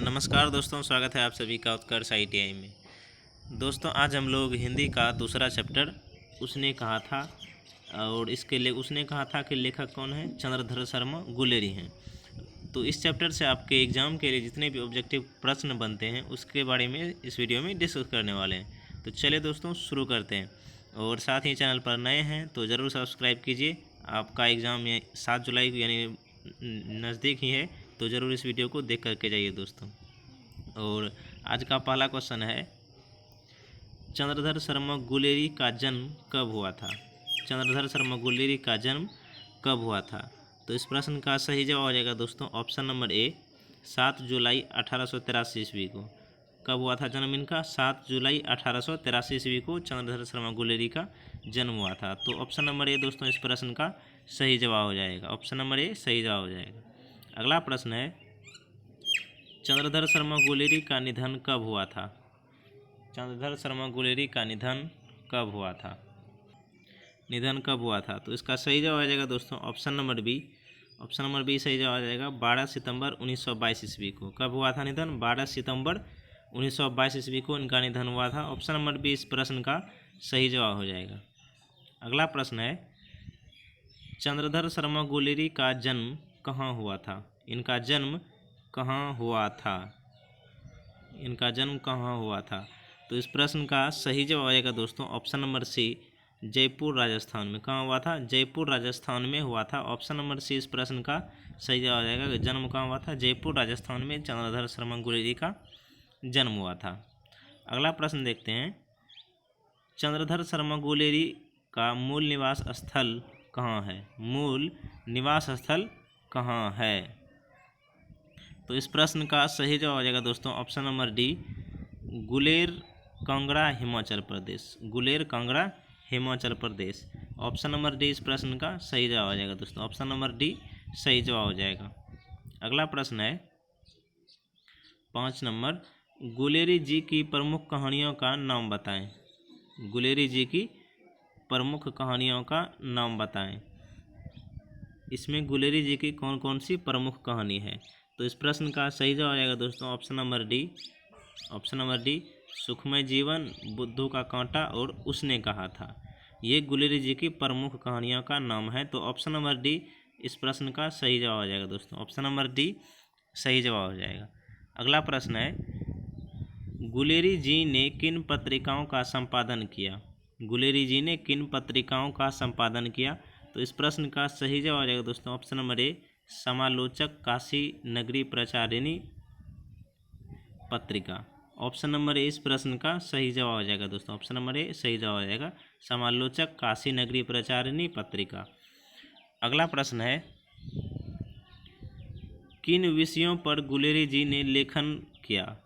नमस्कार दोस्तों, स्वागत है आप सभी का उत्कर्ष ITI में। दोस्तों, आज हम लोग हिंदी का दूसरा चैप्टर उसने कहा था और इसके लिए उसने कहा था कि लेखक कौन है, चंद्रधर शर्मा गुलेरी हैं। तो इस चैप्टर से आपके एग्ज़ाम के लिए जितने भी ऑब्जेक्टिव प्रश्न बनते हैं उसके बारे में इस वीडियो में डिस्कस करने वाले हैं। तो चलिए दोस्तों शुरू करते हैं, और साथ ही चैनल पर नए हैं तो ज़रूर सब्सक्राइब कीजिए। आपका एग्ज़ाम 7 जुलाई को यानी नज़दीक ही है, तो ज़रूर इस वीडियो को देख करके जाइए दोस्तों। और आज का पहला क्वेश्चन है, चंद्रधर शर्मा गुलेरी का जन्म कब हुआ था? चंद्रधर शर्मा गुलेरी का जन्म कब हुआ था? तो इस प्रश्न का सही जवाब हो जाएगा दोस्तों ऑप्शन नंबर ए, 7 जुलाई 1883 ईस्वी को। कब हुआ था जन्म इनका? 7 जुलाई 1883 ईस्वी को चंद्रधर शर्मा गुलेरी का जन्म हुआ था। तो ऑप्शन नंबर ए दोस्तों इस प्रश्न का सही जवाब हो जाएगा। ऑप्शन नंबर ए सही जवाब हो जाएगा। अगला प्रश्न है, चंद्रधर शर्मा गुलेरी का निधन कब हुआ था? चंद्रधर शर्मा गुलेरी का निधन कब हुआ था? निधन कब हुआ था? तो इसका सही जवाब आ जाएगा दोस्तों option number B. Option number B सही जवाब आ जाएगा 12 सितंबर 1922 ईस्वी को। कब हुआ था निधन? 12 सितंबर 1922 ईस्वी को इनका निधन हुआ था। ऑप्शन नंबर बी इस प्रश्न का सही जवाब हो जाएगा। अगला प्रश्न है, चंद्रधर शर्मा गुलेरी का जन्म कहाँ हुआ था? इनका जन्म कहाँ हुआ था? इनका जन्म कहाँ हुआ था? तो इस प्रश्न का सही जवाब आएगा दोस्तों option number C, Jaipur Rajasthan में। कहाँ हुआ था? जयपुर राजस्थान में हुआ था। ऑप्शन नंबर सी इस प्रश्न का सही जवाब आ जाएगा। जन्म कहाँ हुआ था? जयपुर राजस्थान में चंद्रधर शर्मा गुलेरी का जन्म हुआ था। अगला प्रश्न देखते हैं, चंद्रधर शर्मा गुलेरी का मूल निवास स्थल कहाँ है? मूल निवास स्थल कहाँ है? तो इस प्रश्न का सही जवाब आ जाएगा दोस्तों option number D, Guler Kangra Himachal Pradesh. Guler Kangra Himachal Pradesh. Option number D इस प्रश्न का सही जवाब आ जाएगा दोस्तों। ऑप्शन नंबर डी सही जवाब हो जाएगा। अगला प्रश्न है 5 नंबर, गुलेरी जी की प्रमुख कहानियों का नाम बताएं। गुलेरी जी की प्रमुख कहानियों का नाम बताएं। इसमें गुलेरी जी की कौन कौन सी प्रमुख कहानी है? तो इस प्रश्न का सही जवाब आएगा दोस्तों option number D. Option number D, सुखमय जीवन, बुद्धू का कांटा और उसने कहा था। ये गुलेरी जी की प्रमुख कहानियों का नाम है। तो ऑप्शन नंबर डी इस प्रश्न का सही जवाब आ जाएगा दोस्तों। ऑप्शन नंबर डी सही जवाब हो जाएगा। अगला प्रश्न है, गुलेरी जी ने किन पत्रिकाओं का संपादन किया? गुलेरी जी ने किन पत्रिकाओं का संपादन किया? तो इस प्रश्न का सही जवाब आ जाएगा दोस्तों ऑप्शन नंबर ए, समालोचक काशी नगरी प्रचारिणी पत्रिका। ऑप्शन नंबर ए इस प्रश्न का सही जवाब हो जाएगा दोस्तों। ऑप्शन नंबर ए सही जवाब हो जाएगा, समालोचक काशी नगरी प्रचारिणी पत्रिका। अगला प्रश्न है, किन विषयों पर गुलेरी जी ने लेखन किया?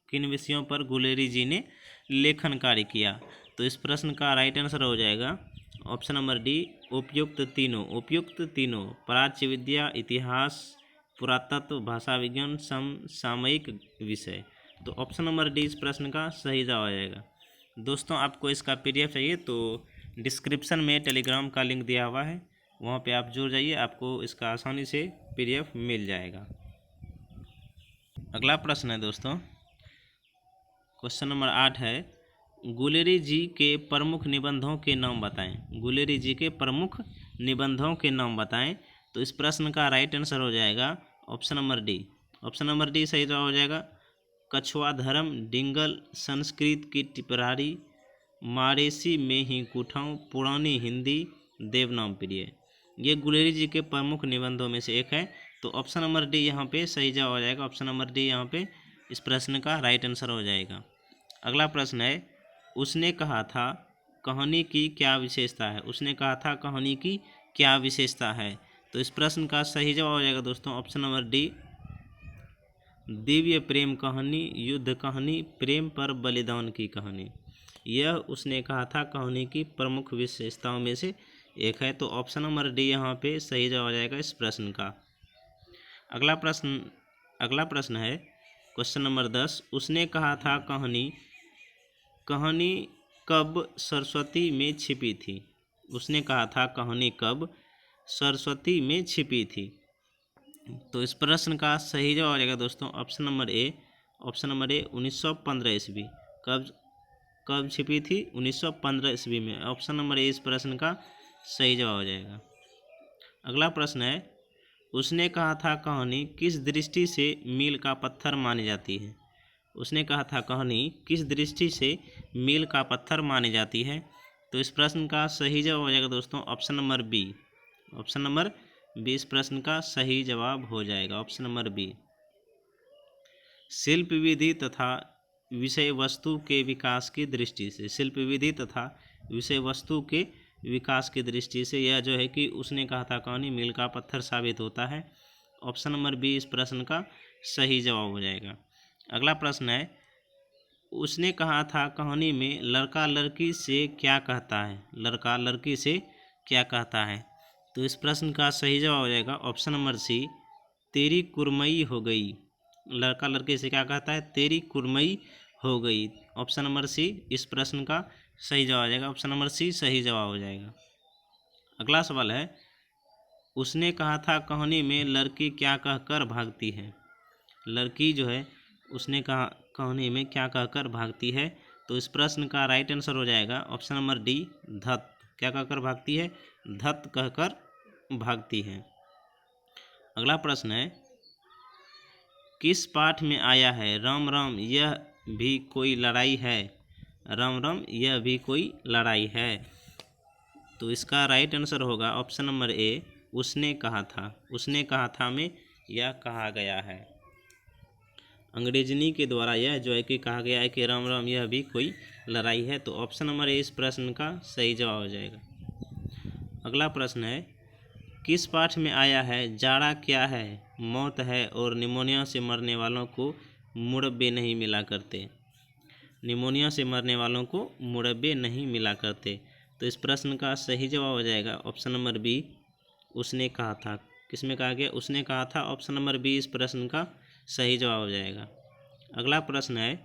किन विषयों पर गुलेरी जी ने लेखन कार्य किया? तो इस प्रश्न का राइट आंसर हो जाएगा ऑप्शन नंबर डी, उपयुक्त तीनों। उपयुक्त तीनों, प्राच्य विद्या, इतिहास, पुरातत्व, भाषा विज्ञान, समसामयिक विषय। तो ऑप्शन नंबर डी इस प्रश्न का सही जवाब आ जाएगा। दोस्तों, आपको इसका PDF चाहिए तो डिस्क्रिप्शन में टेलीग्राम का लिंक दिया हुआ है, वहाँ पे आप जुड़ जाइए, आपको इसका आसानी से PDF मिल जाएगा। अगला प्रश्न है दोस्तों, क्वेश्चन नंबर 8 है, गुलेरी जी के प्रमुख निबंधों के नाम बताएं। गुलेरी जी के प्रमुख निबंधों के नाम बताएं। तो इस प्रश्न का राइट आंसर हो जाएगा option number D. Option number D सही जवाब हो जाएगा, कछुआ धर्म, डिंगल, संस्कृत की टिपरारी, मारेसी में ही कुठाऊँ, पुरानी हिंदी, देवनाम प्रिय। ये गुलेरी जी के प्रमुख निबंधों में से एक है। तो ऑप्शन नंबर डी यहाँ पे सही जवाब हो जाएगा। ऑप्शन नंबर डी यहाँ पे इस प्रश्न का राइट आंसर हो जाएगा। अगला प्रश्न है, उसने कहा था कहानी की क्या विशेषता है? उसने कहा था कहानी की क्या विशेषता है? तो इस प्रश्न का सही जवाब हो जाएगा दोस्तों ऑप्शन नंबर डी, दिव्य प्रेम कहानी, युद्ध कहानी, प्रेम पर बलिदान की कहानी। यह उसने कहा था कहानी की प्रमुख विशेषताओं में से एक है। तो ऑप्शन नंबर डी यहाँ पे सही जवाब हो जाएगा इस प्रश्न का। अगला प्रश्न है क्वेश्चन नंबर 10, उसने कहा था कहानी कब सरस्वती में छिपी थी? उसने कहा था कहानी कब सरस्वती में छिपी थी? तो इस प्रश्न का सही जवाब आ जाएगा दोस्तों option number A, option number A 1915 ईस्वी। कब कब छिपी थी? 1915 ईस्वी में। ऑप्शन नंबर ए इस प्रश्न का सही जवाब हो जाएगा। अगला प्रश्न है, उसने कहा था कहानी किस दृष्टि से मील का पत्थर मानी जाती है? उसने कहा था कहानी किस दृष्टि से मील का पत्थर मानी जाती है? तो इस प्रश्न का सही जवाब हो जाएगा दोस्तों option number B. Option number B इस प्रश्न का सही जवाब हो जाएगा, ऑप्शन नंबर बी। शिल्प विधि तथा विषय वस्तु के विकास की दृष्टि से, शिल्प विधि तथा विषय वस्तु के विकास की दृष्टि से यह जो है कि उसने कहा था कहानी मील का पत्थर साबित होता है। ऑप्शन नंबर बी इस प्रश्न का सही जवाब हो जाएगा। अगला प्रश्न है, उसने कहा था कहानी में लड़का लड़की से क्या कहता है? लड़का लड़की से क्या कहता है? तो इस प्रश्न का सही जवाब हो जाएगा ऑप्शन नंबर सी, तेरी कुरमई हो गई। लड़का लड़की से क्या कहता है? तेरी कुरमई हो गई। ऑप्शन नंबर सी इस प्रश्न का सही जवाब हो जाएगा, ऑप्शन नंबर सी सही जवाब हो जाएगा। अगला सवाल है, उसने कहा था कहानी में लड़की क्या कहकर भागती है? लड़की जो है उसने कहा कहानी में क्या कहकर भागती है? तो इस प्रश्न का राइट आंसर हो जाएगा ऑप्शन नंबर डी, धत। क्या कहकर भागती है? धत कहकर भागती है। अगला प्रश्न है, किस पाठ में आया है राम राम यह भी कोई लड़ाई है? राम राम यह भी कोई लड़ाई है। तो इसका राइट आंसर होगा ऑप्शन नंबर ए, उसने कहा था। उसने कहा था में यह कहा गया है। अंग्रेजनी के द्वारा यह जो है कि कहा गया है कि राम राम यह भी कोई लड़ाई है। तो ऑप्शन नंबर ए इस प्रश्न का सही जवाब हो जाएगा। अगला प्रश्न है, किस पाठ में आया है जाड़ा क्या है, मौत है और निमोनिया से मरने वालों को मुरब्बे नहीं मिला करते? निमोनिया से मरने वालों को मुरब्बे नहीं मिला करते। तो इस प्रश्न का सही जवाब हो जाएगा ऑप्शन नंबर बी, उसने कहा था। किसमें कहा गया? उसने कहा था। ऑप्शन नंबर बी इस प्रश्न का सही जवाब हो जाएगा। अगला प्रश्न है,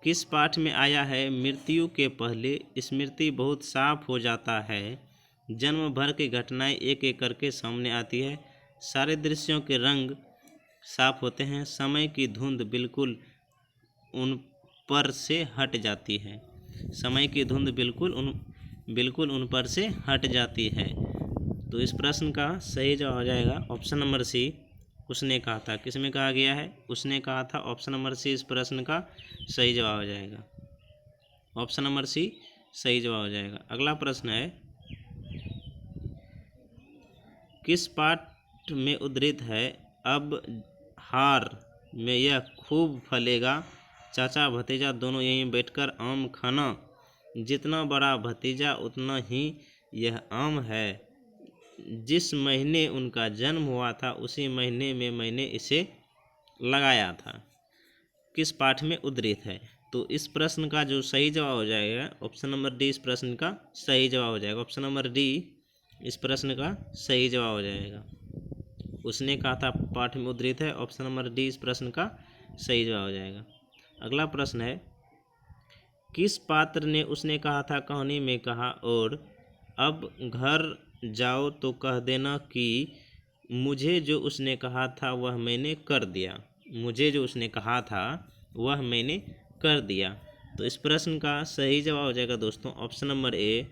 किस पाठ में आया है मृत्यु के पहले स्मृति बहुत साफ हो जाता है, जन्म भर की घटनाएं एक एक करके सामने आती है, सारे दृश्यों के रंग साफ होते हैं, समय की धुंध बिल्कुल उन पर से हट जाती है। समय की धुंध बिल्कुल उन पर से हट जाती है। तो इस प्रश्न का सही जवाब हो जाएगा ऑप्शन नंबर सी, उसने कहा था। किसमें कहा गया है? उसने कहा था। ऑप्शन नंबर सी इस प्रश्न का सही जवाब हो जाएगा, ऑप्शन नंबर सी सही जवाब हो जाएगा। अगला प्रश्न है, किस पाठ में उद्धृत है अब हार में यह खूब फलेगा, चाचा भतीजा दोनों यहीं बैठकर आम खाना, जितना बड़ा भतीजा उतना ही यह आम है, जिस महीने उनका जन्म हुआ था उसी महीने में मैंने इसे लगाया था। किस पाठ में उद्धृत है? तो इस प्रश्न का जो सही जवाब हो जाएगा ऑप्शन नंबर डी इस प्रश्न का सही जवाब हो जाएगा। ऑप्शन नंबर डी इस प्रश्न का सही जवाब हो जाएगा। उसने कहा था पाठ में उद्धृत है, ऑप्शन नंबर डी इस प्रश्न का सही जवाब हो जाएगा। अगला प्रश्न है, किस पात्र ने उसने कहा था कहानी में कहा और अब घर जाओ तो कह देना कि मुझे जो उसने कहा था वह मैंने कर दिया। मुझे जो उसने कहा था वह मैंने कर दिया। तो इस प्रश्न का सही जवाब हो जाएगा दोस्तों option number A.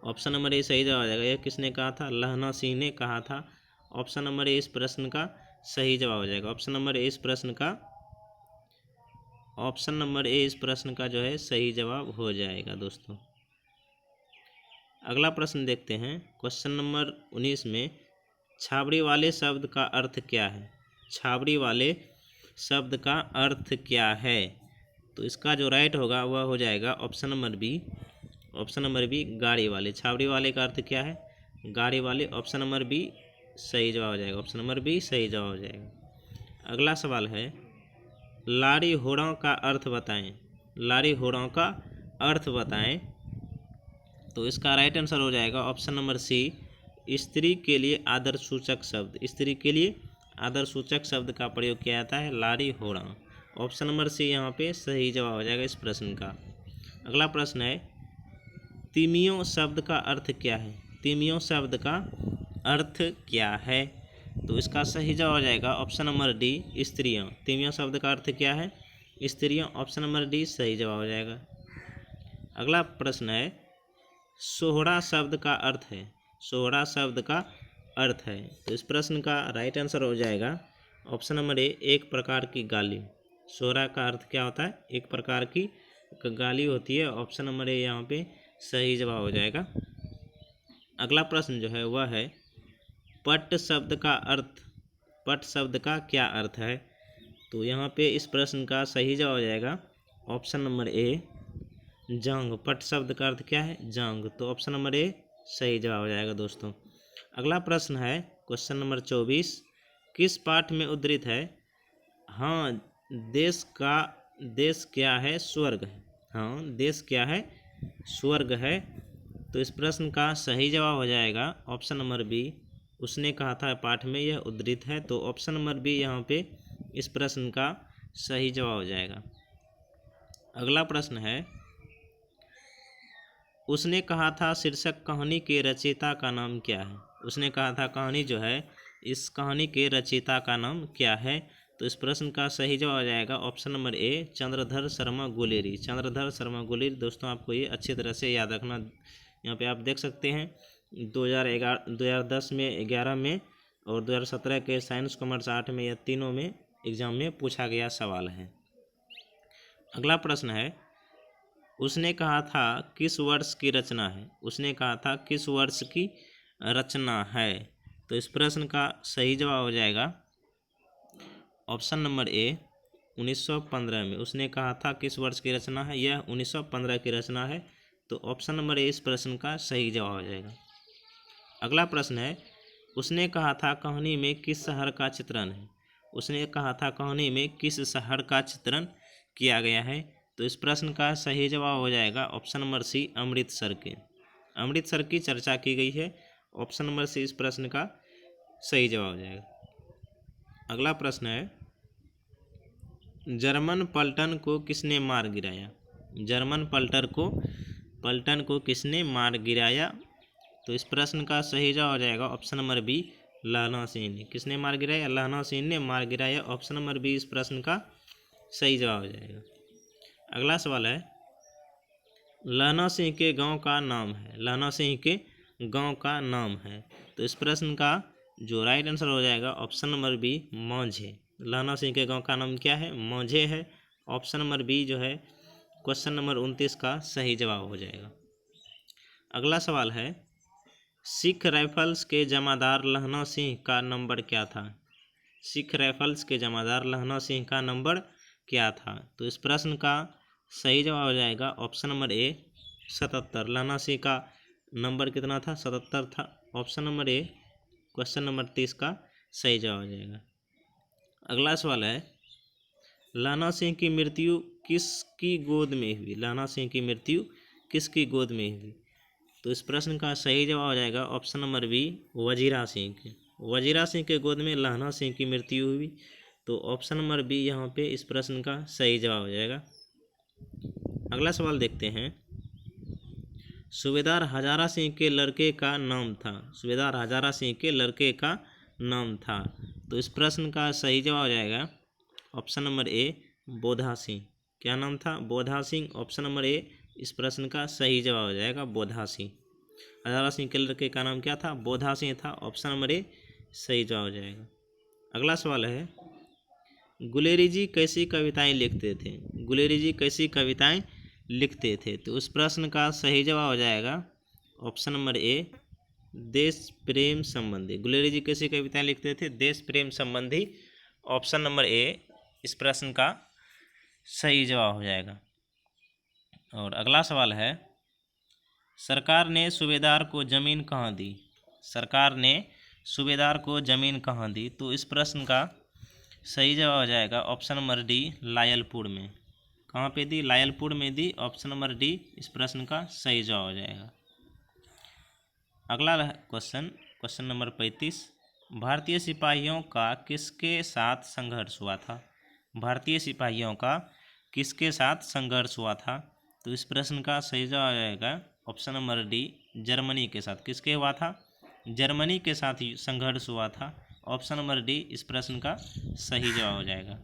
Option number A सही जवाब हो जाएगा। यह किसने कहा था? लहना सिंह ने कहा था। ऑप्शन नंबर ए इस प्रश्न का सही जवाब हो जाएगा। ऑप्शन नंबर ए इस प्रश्न का ऑप्शन नंबर ए इस प्रश्न का जो है सही जवाब हो जाएगा दोस्तों। अगला प्रश्न देखते हैं। क्वेश्चन नंबर 19 में छाबड़ी वाले शब्द का अर्थ क्या है? छाबड़ी वाले शब्द का अर्थ क्या है? तो इसका जो राइट होगा वह हो जाएगा option number B. Option number B गाड़ी वाले। छाबड़ी वाले का अर्थ क्या है? गाड़ी वाले। ऑप्शन नंबर बी सही जवाब हो जाएगा। ऑप्शन नंबर बी सही जवाब हो जाएगा। अगला सवाल है, लाड़ी होड़ों का अर्थ बताएं। लाड़ी होड़ों का अर्थ बताएं। तो इसका राइट आंसर हो जाएगा ऑप्शन नंबर सी, स्त्री के लिए आदर सूचक शब्द। स्त्री के लिए आदर सूचक शब्द का प्रयोग किया जाता है लाड़ी होड़ा। ऑप्शन नंबर सी यहाँ पे सही जवाब हो जाएगा इस प्रश्न का। अगला प्रश्न है, तिमियों शब्द का अर्थ क्या है? तिमियों शब्द का अर्थ क्या है? तो इसका सही जवाब हो जाएगा ऑप्शन नंबर डी, स्त्रियाँ। तिमिया शब्द का अर्थ क्या है? स्त्रियाँ। ऑप्शन नंबर डी सही जवाब हो जाएगा। अगला प्रश्न है, सोहरा शब्द का अर्थ है। सोहरा शब्द का अर्थ है, तो इस प्रश्न का राइट आंसर हो जाएगा ऑप्शन नंबर ए, एक प्रकार की गाली। सोहरा का अर्थ क्या होता है? एक प्रकार की गाली होती है। ऑप्शन नंबर ए यहाँ पे सही जवाब हो जाएगा। अगला प्रश्न जो है वह है, पट शब्द का अर्थ, पट शब्द का क्या अर्थ है? तो यहाँ पे इस प्रश्न का सही जवाब हो जाएगा ऑप्शन नंबर ए, जांग। पट शब्द का अर्थ क्या है? जांग। तो ऑप्शन नंबर ए सही जवाब हो जाएगा दोस्तों। अगला प्रश्न है क्वेश्चन नंबर 24, किस पाठ में उद्धृत है? हाँ, देश क्या है? स्वर्ग है। हाँ, देश क्या है? स्वर्ग है। तो इस प्रश्न का सही जवाब हो जाएगा ऑप्शन नंबर बी, उसने कहा था पाठ में, यह उद्धृत है। तो ऑप्शन नंबर बी यहाँ पे इस प्रश्न का सही जवाब हो जाएगा। अगला प्रश्न है, उसने कहा था शीर्षक कहानी के रचयिता का नाम क्या है? उसने कहा था कहानी जो है, इस कहानी के रचयिता का नाम क्या है? तो इस प्रश्न का सही जवाब आ जाएगा option number A, Chandradhar Sharma Guleri. Chandradhar Sharma Guleri. दोस्तों आपको ये अच्छी तरह से याद रखना। यहाँ पे आप देख सकते हैं 2010 में, 11 में और 2017 के साइंस कॉमर्स आर्ट में, यह तीनों में एग्जाम में पूछा गया सवाल है। अगला प्रश्न है, उसने कहा था किस वर्ष की रचना है? उसने कहा था किस वर्ष की रचना है? तो इस प्रश्न का सही जवाब हो जाएगा ऑप्शन नंबर ए, 1915 में। उसने कहा था किस वर्ष की रचना है? यह 1915 की रचना है। तो ऑप्शन नंबर ए इस प्रश्न का सही जवाब हो जाएगा। अगला प्रश्न है, उसने कहा था कहानी में किस शहर का चित्रण है? उसने कहा था कहानी में किस शहर का चित्रण किया गया है? तो इस प्रश्न का सही जवाब हो जाएगा ऑप्शन नंबर सी, अमृतसर के। अमृतसर की चर्चा की गई है। ऑप्शन नंबर सी इस प्रश्न का सही जवाब हो जाएगा। अगला प्रश्न है, जर्मन पलटन को किसने मार गिराया? जर्मन पलटन को किसने मार गिराया? तो इस प्रश्न का सही जवाब हो जाएगा ऑप्शन नंबर बी, लहना सिंह ने। किसने मार गिराया? लहना सिंह ने मार गिराया। ऑप्शन नंबर बी इस प्रश्न का सही जवाब हो जाएगा। अगला सवाल है, लहना सिंह के गांव का नाम है। लहना सिंह के गांव का नाम है। तो इस प्रश्न का जो राइट आंसर हो जाएगा ऑप्शन नंबर बी, मौझे। लहना सिंह के गांव का नाम क्या है? मौझे है। ऑप्शन नंबर बी जो है क्वेश्चन नंबर 29 का सही जवाब हो जाएगा। अगला सवाल है, सिख राइफल्स के जमादार लहना सिंह का नंबर क्या था? सिख राइफल्स के जमादार लहना सिंह का नंबर क्या था? तो इस प्रश्न का सही जवाब हो जाएगा ऑप्शन नंबर ए, 77। लहना सिंह का नंबर कितना था? 77 था। Option number A question number 30 का सही जवाब हो जाएगा। अगला सवाल है, लहना सिंह की मृत्यु किसकी गोद में हुई? लहना सिंह की मृत्यु किसकी गोद में हुई? तो इस प्रश्न का सही जवाब हो जाएगा option number B, Wazira Singh के। वजीरा सिंह के गोद में लहना सिंह की मृत्यु हुई। तो ऑप्शन नंबर बी यहाँ पे इस प्रश्न का सही जवाब हो जाएगा। अगला सवाल देखते हैं, सूबेदार हजारा सिंह के लड़के का नाम था। सूबेदार हजारा सिंह के लड़के का नाम था। तो इस प्रश्न का सही जवाब हो जाएगा ऑप्शन नंबर ए, बोधा सिंह। क्या नाम था? बोधा सिंह। ऑप्शन नंबर ए इस प्रश्न का सही जवाब हो जाएगा बोधा सिंह। हजारा सिंह के लड़के का नाम क्या था? बोधा सिंह था। ऑप्शन नंबर ए सही जवाब हो जाएगा। अगला सवाल है, गुलेरी जी कैसी कविताएं लिखते थे? गुलेरी जी कैसी कविताएं लिखते थे? तो उस प्रश्न का सही जवाब हो जाएगा ऑप्शन नंबर ए, देश प्रेम संबंधी। गुलेरी जी कैसी कविताएं लिखते थे? देश प्रेम संबंधी। ऑप्शन नंबर ए इस प्रश्न का सही जवाब हो जाएगा। और अगला सवाल है, सरकार ने सूबेदार को ज़मीन कहाँ दी? सरकार ने सूबेदार को ज़मीन कहाँ दी? तो इस प्रश्न का सही जवाब हो जाएगा ऑप्शन नंबर डी, लायलपुर में। कहाँ पे दी? लायलपुर में दी। ऑप्शन नंबर डी इस प्रश्न का सही जवाब हो जाएगा। अगला क्वेश्चन नंबर 35, भारतीय सिपाहियों का किसके साथ संघर्ष हुआ था? भारतीय सिपाहियों का किसके साथ संघर्ष हुआ था? तो इस प्रश्न का सही जवाब आ जाएगा ऑप्शन नंबर डी, जर्मनी के साथ। किसके हुआ था? जर्मनी के साथ संघर्ष हुआ था। ऑप्शन नंबर डी इस प्रश्न का सही जवाब हो जाएगा।